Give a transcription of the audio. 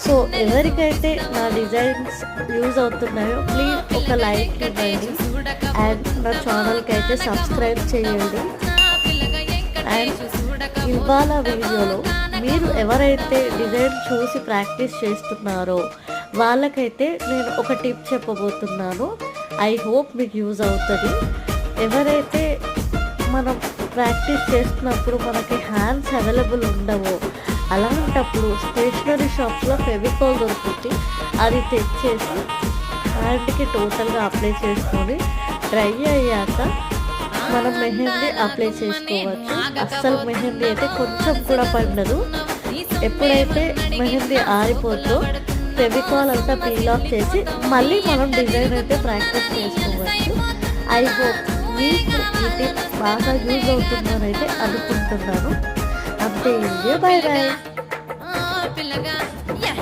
So ఎవరికైతే నా designs use అవుతున్నాయో ప్లీజ్ ఒక లైక్ ఇవ్వండి అండ్ నా ఛానల్కి అయితే సబ్స్క్రైబ్ చేయండి. అండ్ ఇవాళ వీడియోలో మీరు ఎవరైతే డిజైన్ చూసి ప్రాక్టీస్ చేస్తున్నారో వాళ్ళకైతే నేను ఒక టిప్ చెప్పబోతున్నాను. ఐ హోప్ మీకు యూజ్ అవుతుంది. ఎవరైతే మనం ప్రాక్టీస్ చేస్తున్నప్పుడు మనకి హ్యాండ్స్ అవైలబుల్ ఉండవో అలాంటప్పుడు స్టేషనరీ షాప్స్లో ఫెవికాల్ దొరుకుతుంది. అది తెచ్చేసి హ్యాండ్కి టోటల్గా అప్లై చేసుకొని డ్రై అయ్యాక మనం మెహందీ అప్లై చేసుకోవచ్చు. అస్సలు మెహందీ అయితే కొంచెం కూడా పండదు. ఎప్పుడైతే మెహందీ ఆరిపోతుందో ఫెవికాల్ అంతా పీల్ ఆఫ్ చేసి మళ్ళీ మనం డిజైన్ అయితే ప్రాక్టీస్ చేసుకోవచ్చు. ఐ హోప్ మీకు ఈ టిప్ బాగా యూజ్ అవుతుందని అయితే అనుకుంటున్నాను. అంతే. Bye bye.